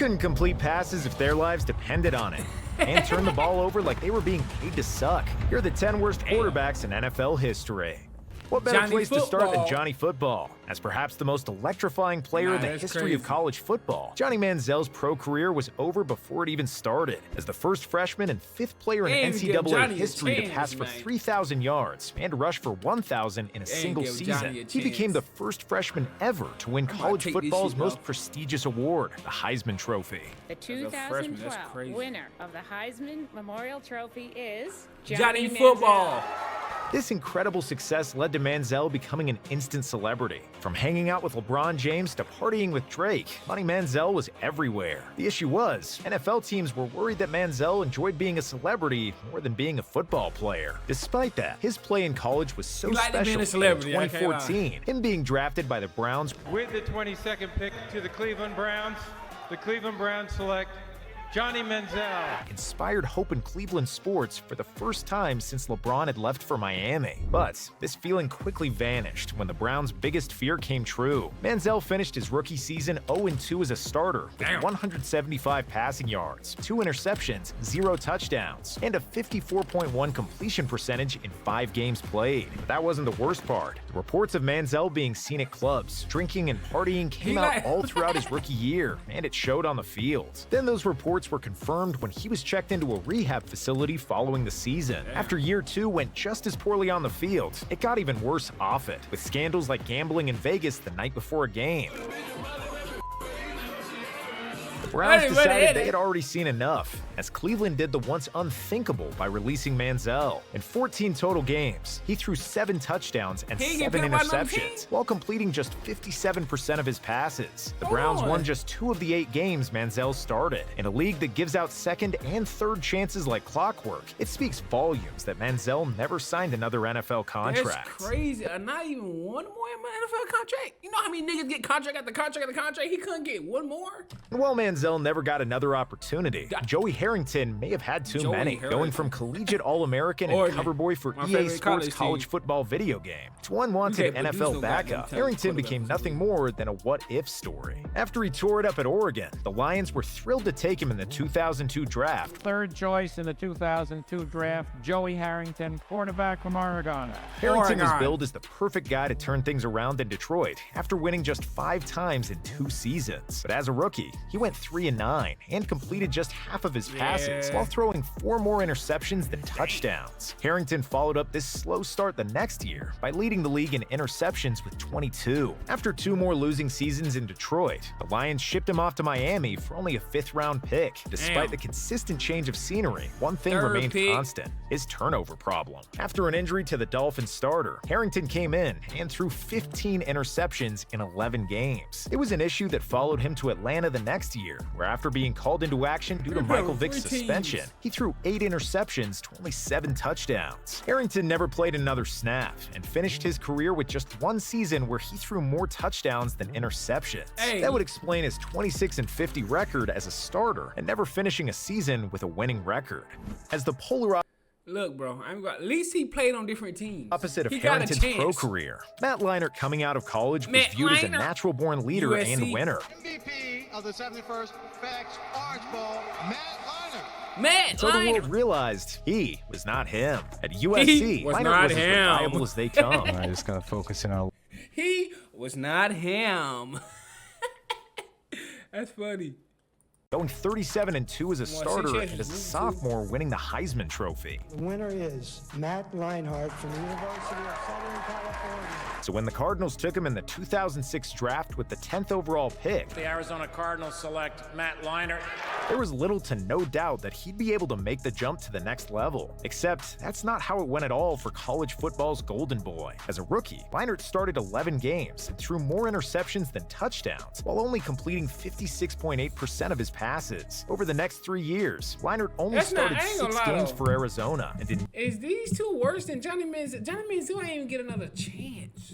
couldn't complete passes if their lives depended on it, and turn the ball over like they were being paid to suck. Here are the 10 worst quarterbacks in NFL history. What better place to start than Johnny Football? As perhaps the most electrifying player in the history of college football, Johnny Manziel's pro career was over before it even started. As the first freshman and fifth player in NCAA history to pass for 3,000 yards and rush for 1,000 in a single season, he became the first freshman ever to win college football's most prestigious award, the Heisman Trophy. The 2012 winner of the Heisman Memorial Trophy is Johnny Football. This incredible success led to Manziel becoming an instant celebrity. From hanging out with LeBron James to partying with Drake, Johnny Manziel was everywhere. The issue was, NFL teams were worried that Manziel enjoyed being a celebrity more than being a football player. Despite that, his play in college was so special in 2014, him being drafted by the Browns. With the 22nd pick to the Cleveland Browns select Johnny Manziel. Inspired hope in Cleveland sports for the first time since LeBron had left for Miami. But this feeling quickly vanished when the Browns' biggest fear came true. Manziel finished his rookie season 0-2 as a starter with 175 passing yards, 2 interceptions, 0 touchdowns, and a 54.1 completion percentage in 5 games played. But that wasn't the worst part. The reports of Manziel being seen at clubs, drinking and partying came out all throughout his rookie year, and it showed on the field. Then those reports were confirmed when he was checked into a rehab facility following the season. After year 2 went just as poorly on the field, it got even worse off it, with scandals like gambling in Vegas the night before a game. The Browns decided they had already seen enough, as Cleveland did the once unthinkable by releasing Manziel. In 14 total games, he threw 7 touchdowns and 7 interceptions, while completing just 57% of his passes. The Browns won just 2 of the 8 games Manziel started. In a league that gives out second and third chances like clockwork, it speaks volumes that Manziel never signed another NFL contract. That's crazy. Not even one more NFL contract? You know how many niggas get contract after contract after contract? He couldn't get one more? Well, Manziel never got another opportunity. Joey Harrington may have had too many, going from collegiate All-American and cover boy for EA Sports college football video game to unwanted NFL backup. Harrington became nothing more than a what-if story. After he tore it up at Oregon, the Lions were thrilled to take him in the 2002 draft. Third choice in the 2002 draft, Joey Harrington, quarterback from Oregon. Harrington was billed as the perfect guy to turn things around in Detroit after winning just 5 times in 2 seasons. But as a rookie, he went 3-9 and completed just half of his passes while throwing 4 more interceptions than touchdowns. Harrington followed up this slow start the next year by leading the league in interceptions with 22. After 2 more losing seasons in Detroit, the Lions shipped him off to Miami for only a 5th-round pick. Despite the consistent change of scenery, one thing remained constant: his turnover problem. After an injury to the Dolphins starter, Harrington came in and threw 15 interceptions in 11 games. It was an issue that followed him to Atlanta the next year, where after being called into action due to Michael Vick's suspension, he threw 8 interceptions to only 7 touchdowns. Harrington never played another snap and finished his career with just 1 season where he threw more touchdowns than interceptions. That would explain his 26-50 record as a starter and never finishing a season with a winning record. As the polar Look, bro, at least he played on different teams. Opposite of Harrington's pro career, Matt Leinart, coming out of college, was viewed as a natural-born leader and winner. MVP of the 71st Facts Orange Bowl, Matt Leinart. So the world realized he was not him. At USC, Leinart was as reliable as they come. I just gotta focus in on. He was not him. That's funny. Going 37-2 as a starter and as a sophomore winning the Heisman Trophy. The winner is Matt Leinart from the University of Southern California. So when the Cardinals took him in the 2006 draft with the 10th overall pick, the Arizona Cardinals select Matt Leinart. There was little to no doubt that he'd be able to make the jump to the next level. Except that's not how it went at all for college football's golden boy. As a rookie, Leinart started 11 games and threw more interceptions than touchdowns, while only completing 56.8% of his passes. Over the next 3 years, Leinart only started 6 games for Arizona and didn't. Is these two worse than Johnny Manziel? Johnny Manziel ain't even get another chance.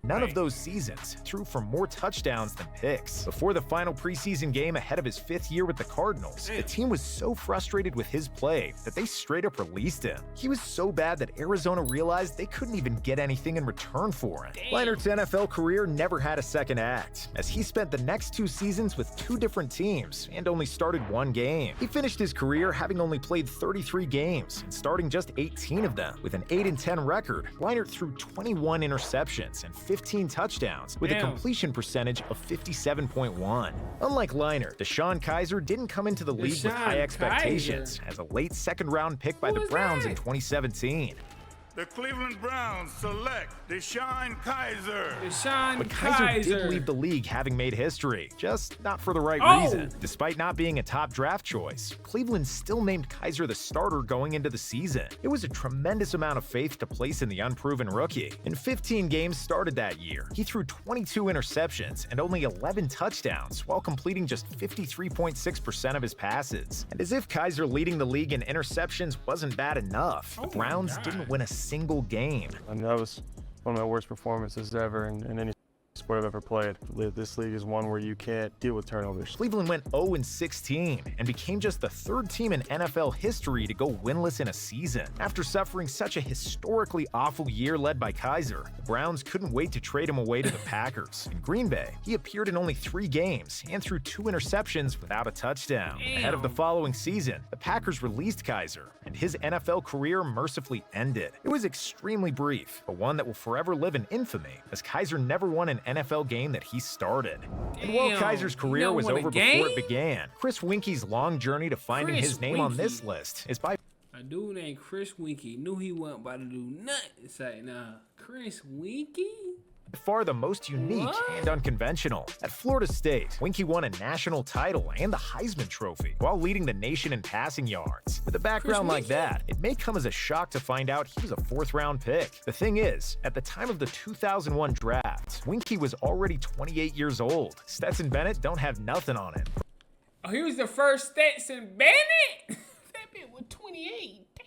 none of those seasons threw for more touchdowns than picks. Before the final preseason game ahead of his 5th year with the Cardinals, the team was so frustrated with his play that they straight up released him. He was so bad that Arizona realized they couldn't even get anything in return for him. Leinart's NFL career never had a second act, as he spent the next 2 seasons with 2 different teams and only started 1 game. He finished his career having only played 33 games and starting just 18 of them. With an 8-10 record, Leinart threw 21 interceptions and 15 touchdowns with a completion percentage of 57.1. Unlike Leinart, DeShone Kizer didn't come into the league with high expectations as a late 2nd-round pick by the Browns in 2017. The Cleveland Browns select DeShone Kizer. But Kizer did leave the league having made history, just not for the right reason. Despite not being a top draft choice, Cleveland still named Kizer the starter going into the season. It was a tremendous amount of faith to place in the unproven rookie. In 15 games started that year, he threw 22 interceptions and only 11 touchdowns while completing just 53.6% of his passes. And as if Kizer leading the league in interceptions wasn't bad enough, the Browns didn't win a single game. I mean, that was one of my worst performances ever in any sport I've ever played. This league is one where you can't deal with turnovers. Cleveland went 0-16 and became just the 3rd team in NFL history to go winless in a season. After suffering such a historically awful year led by Kizer, the Browns couldn't wait to trade him away to the Packers. In Green Bay, he appeared in only 3 games and threw 2 interceptions without a touchdown. Ahead of the following season, the Packers released Kizer, and his NFL career mercifully ended. It was extremely brief, but one that will forever live in infamy, as Kizer never won an NFL game that he started. And while Kizer's career was over before it began, Chris Weinke's long journey to finding his name on this list is by a dude named Chris Weinke. Knew he wasn't about to do nothing. Say, nah, Chris Weinke? far the most unique and unconventional. At Florida State, Weinke won a national title and the Heisman Trophy while leading the nation in passing yards. With a background like that, it may come as a shock to find out he was a 4th-round pick. The thing is, at the time of the 2001 draft, Weinke was already 28 years old. Stetson Bennett don't have nothing on him. Oh, he was the first Stetson Bennett? That man was 28. Damn.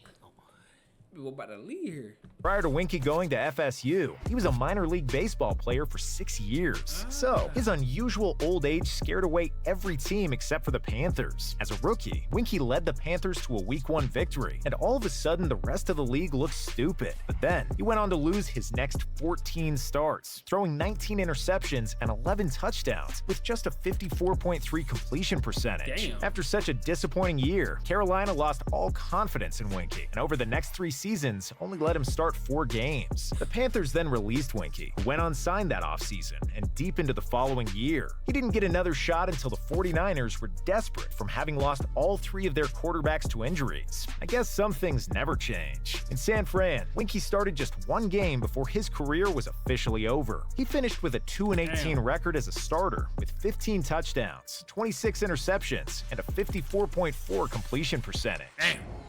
We're about to leave here. Prior to Weinke going to FSU, he was a minor league baseball player for 6 years. So, his unusual old age scared away every team except for the Panthers. As a rookie, Weinke led the Panthers to a Week 1 victory, and all of a sudden the rest of the league looked stupid. But then, he went on to lose his next 14 starts, throwing 19 interceptions and 11 touchdowns with just a 54.3 completion percentage. Damn. After such a disappointing year, Carolina lost all confidence in Weinke, and over the next 3 seasons, only let him start 4 games. The Panthers then released Weinke, who went unsigned that offseason and deep into the following year. He didn't get another shot until the 49ers were desperate from having lost all 3 of their quarterbacks to injuries. I guess some things never change. In San Fran, Weinke started just 1 game before his career was officially over. He finished with a 2-18 record as a starter with 15 touchdowns, 26 interceptions, and a 54.4 completion percentage.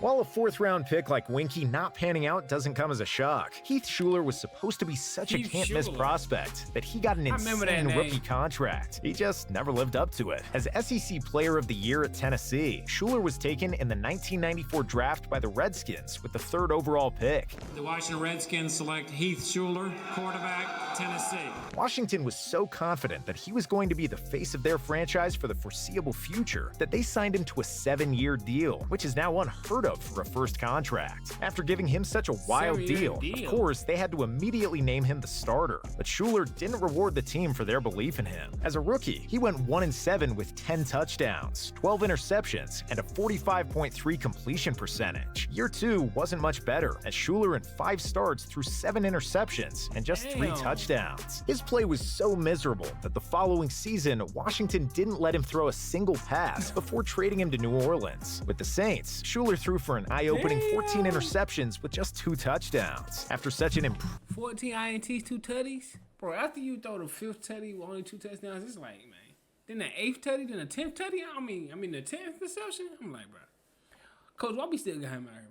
While a 4th-round pick like Weinke not panning out doesn't come as a shock, Heath Shuler was supposed to be such a can't-miss prospect that he got an insane rookie contract. He just never lived up to it. As SEC Player of the Year at Tennessee, Shuler was taken in the 1994 draft by the Redskins with the 3rd overall pick. The Washington Redskins select Heath Shuler, quarterback, Tennessee. Washington was so confident that he was going to be the face of their franchise for the foreseeable future that they signed him to a 7-year deal, which is now unheard of for a first contract. After giving him such a wild deal, of course, they had to immediately name him the starter. But Shuler didn't reward the team for their belief in him. As a rookie, he went 1-7 with 10 touchdowns, 12 interceptions, and a 45.3 completion percentage. Year 2 wasn't much better, as Shuler in 5 starts threw 7 interceptions and just 3 touchdowns. His play was so miserable that the following season, Washington didn't let him throw a single pass before trading him to New Orleans. With the Saints, Shuler threw for an eye-opening 14 interceptions with just 2 touchdowns. After such an 14 INTs, 2 tutties? Bro, after you throw the 5th tutty with only 2 touchdowns, it's like, man. Then the 8th tutty, then the 10th tutty? I mean the 10th interception? I'm like, bro. Coach, why we still got him out here,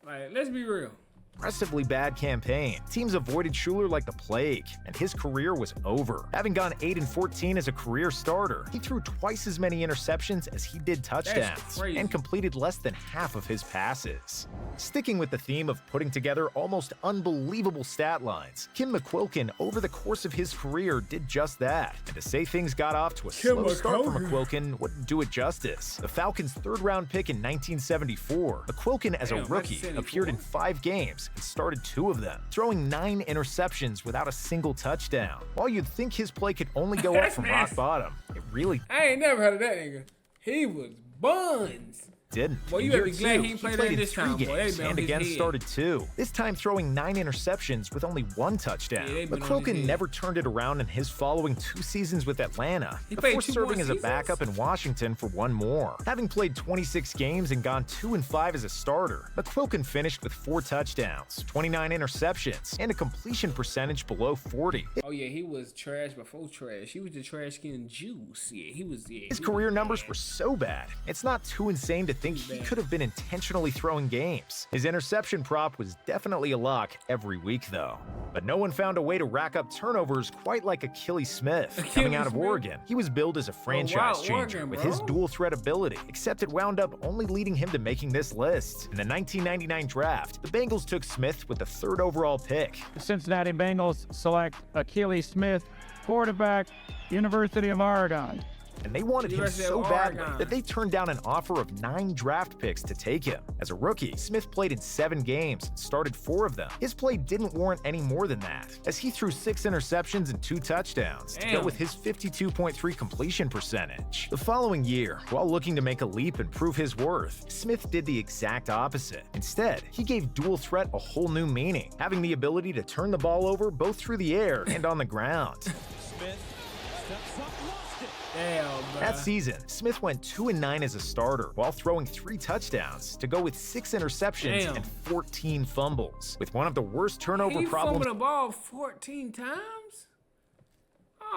man? Like, let's be real. impressively bad campaign. Teams avoided Shuler like the plague, and his career was over. Having gone 8-14 as a career starter, he threw twice as many interceptions as he did touchdowns, and completed less than half of his passes. Sticking with the theme of putting together almost unbelievable stat lines, McQuilken over the course of his career did just that. And to say things got off to a slow start for McQuilken wouldn't do it justice. The Falcons' third-round pick in 1974, McQuilken as a rookie appeared in 5 games and started 2 of them, throwing 9 interceptions without a single touchdown. While you'd think his play could only go up from rock bottom, it really I ain't never heard of that nigga. He was buns. Didn't. Well, you better be glad he played in this time, games, and again started 2. This time throwing 9 interceptions with only 1 touchdown. McQuilken never turned it around in his following 2 seasons with Atlanta, before serving as a backup in Washington for 1 more. Having played 26 games and gone 2-5 as a starter, McQuilken finished with 4 touchdowns, 29 interceptions, and a completion percentage below 40. Oh yeah, he was trash before trash. He was the trash skin juice. Yeah, he was. Yeah, his career numbers were so bad, it's not too insane to think he could have been intentionally throwing games. His interception prop was definitely a lock every week, though. But no one found a way to rack up turnovers quite like Akili Smith. Coming out of Oregon, he was billed as a franchise changer with his dual threat ability, except it wound up only leading him to making this list. In the 1999 draft, the Bengals took Smith with the 3rd overall pick. The Cincinnati Bengals select Akili Smith, quarterback, University of Oregon. And they wanted him so badly that they turned down an offer of 9 draft picks to take him. As a rookie, Smith played in 7 games and started 4 of them. His play didn't warrant any more than that, as he threw 6 interceptions and 2 touchdowns to go with his 52.3 completion percentage. The following year, while looking to make a leap and prove his worth, Smith did the exact opposite. Instead, he gave dual threat a whole new meaning, having the ability to turn the ball over both through the air and on the ground. Smith steps up. That season, Smith went 2-9 as a starter while throwing 3 touchdowns to go with 6 interceptions and 14 fumbles. With one of the worst turnover problems the ball 14 times?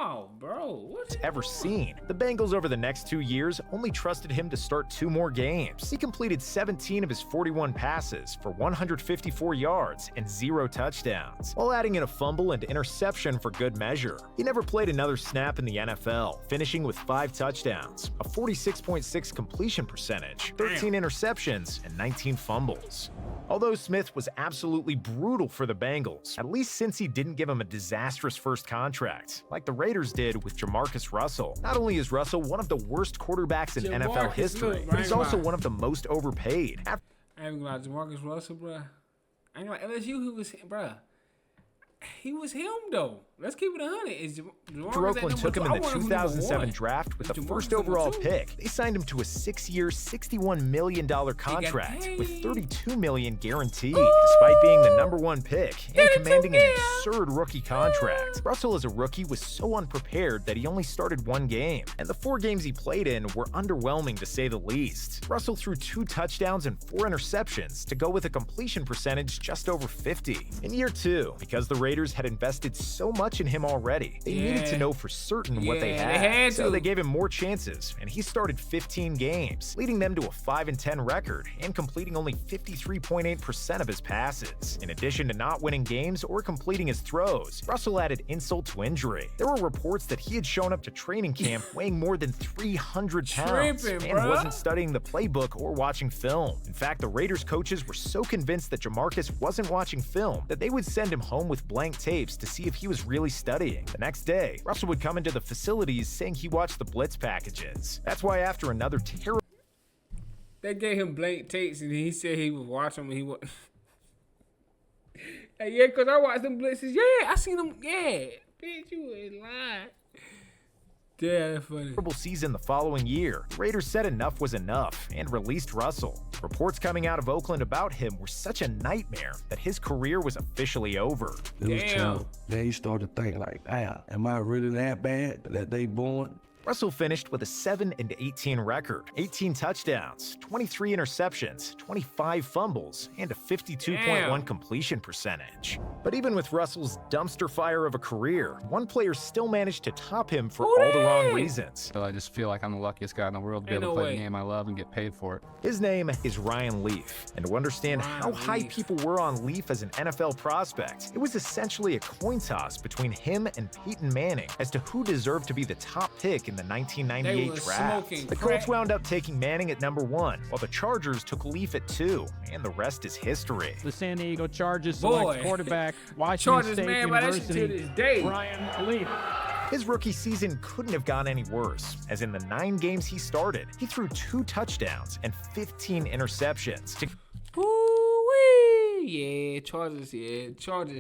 Oh, bro, what's ever seen. The Bengals over the next 2 years only trusted him to start 2 more games. He completed 17 of his 41 passes for 154 yards and 0 touchdowns, while adding in a fumble and interception for good measure. He never played another snap in the NFL, finishing with 5 touchdowns, a 46.6 completion percentage, 13 interceptions, and 19 fumbles. Although Smith was absolutely brutal for the Bengals, at least since he didn't give him a disastrous first contract, like the Raiders did with JaMarcus Russell. Not only is Russell one of the worst quarterbacks in NFL history, but he's also one of the most overpaid. I ain't gonna lie, JaMarcus Russell, bruh. I ain't gonna lie, LSU, he was, bruh. He was him, though. Let's keep it 100. After Oakland took him in the 2007 draft with the 1st overall pick, they signed him to a 6-year, $61 million contract with $32 million guaranteed, despite being the #1 pick and commanding an absurd rookie contract. Russell as a rookie was so unprepared that he only started 1 game, and the 4 games he played in were underwhelming to say the least. Russell threw 2 touchdowns and 4 interceptions to go with a completion percentage just over 50. In year 2, because the Raiders had invested so much in him already, they needed to know for certain what they had, so they gave him more chances, and he started 15 games, leading them to a 5-10 record and completing only 53.8% of his passes. In addition to not winning games or completing his throws, Russell added insult to injury. There were reports that he had shown up to training camp weighing more than 300 pounds and wasn't studying the playbook or watching film. In fact, the Raiders coaches were so convinced that JaMarcus wasn't watching film that they would send him home with blank tapes to see if he was really studying. The next day, Russell would come into the facilities saying he watched the blitz packages. That's why after another terrible... They gave him blank tapes and he said he was watching when he was... Hey, yeah, because I watched them blitzes. Yeah, I seen them. Yeah. Bitch, you ain't lying. Yeah, that's funny. Terrible season the following year, the Raiders said enough was enough and released Russell. Reports coming out of Oakland about him were such a nightmare that his career was officially over. It was terrible. Then you start to think like, damn, am I really that bad that they born Russell finished with a 7-18 record, 18 touchdowns, 23 interceptions, 25 fumbles, and a 52.1 completion percentage. But even with Russell's dumpster fire of a career, one player still managed to top him for all the wrong reasons. I just feel like I'm the luckiest guy in the world to be able to play the game I love and get paid for it. His name is Ryan Leaf, and to understand how high people were on Leaf as an NFL prospect, it was essentially a coin toss between him and Peyton Manning as to who deserved to be the top pick in the 1998 draft. The Colts wound up taking Manning at number 1, while the Chargers took Leaf at 2, and the rest is history. The San Diego Chargers select quarterback, Washington State University, Ryan Leaf. His rookie season couldn't have gone any worse, as in the 9 games he started, he threw 2 touchdowns and 15 interceptions. Yeah, Chargers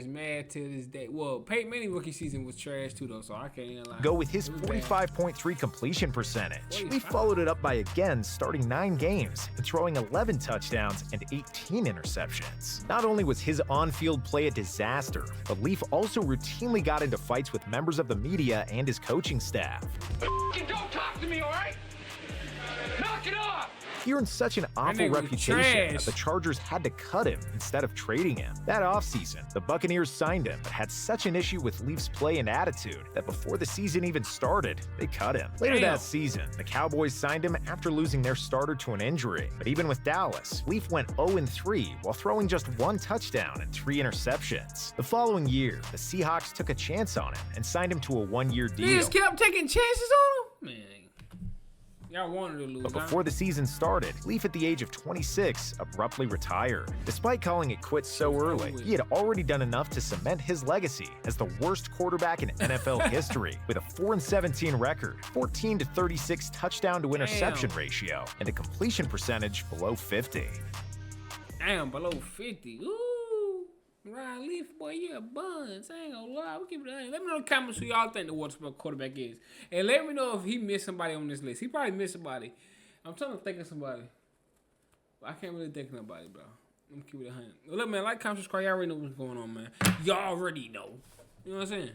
mad to this day. Well, Peyton Manning rookie season was trash too, though, so I can't even lie. Go with his 45.3 completion percentage. Leaf followed it up by again starting 9 games and throwing 11 touchdowns and 18 interceptions. Not only was his on-field play a disaster, but Leaf also routinely got into fights with members of the media and his coaching staff. Don't talk to me, all right? Knock it off! He earned such an awful reputation that the Chargers had to cut him instead of trading him. That offseason, the Buccaneers signed him, but had such an issue with Leaf's play and attitude that before the season even started, they cut him. Later that season, the Cowboys signed him after losing their starter to an injury. But even with Dallas, Leaf went 0-3 while throwing just 1 touchdown and 3 interceptions. The following year, the Seahawks took a chance on him and signed him to a 1-year deal. They just kept taking chances on him? Man. Y'all wanted to lose. But before the season started, Leaf at the age of 26 abruptly retired. Despite calling it quits so early, he had already done enough to cement his legacy as the worst quarterback in NFL history, with a 4-17 record, 14-36 touchdown to interception ratio, and a completion percentage below 50. Damn, below 50. Ooh. Ryan Leaf, boy, you a buns. I ain't gonna lie. We keep it on. Let me know in the comments who y'all think the worst quarterback is. And let me know if he missed somebody on this list. He probably missed somebody. I'm trying to think of somebody. But I can't really think of nobody, bro. Let me keep it 100. Look, man, like, comment, subscribe. Y'all already know what's going on, man. Y'all already know. You know what I'm saying?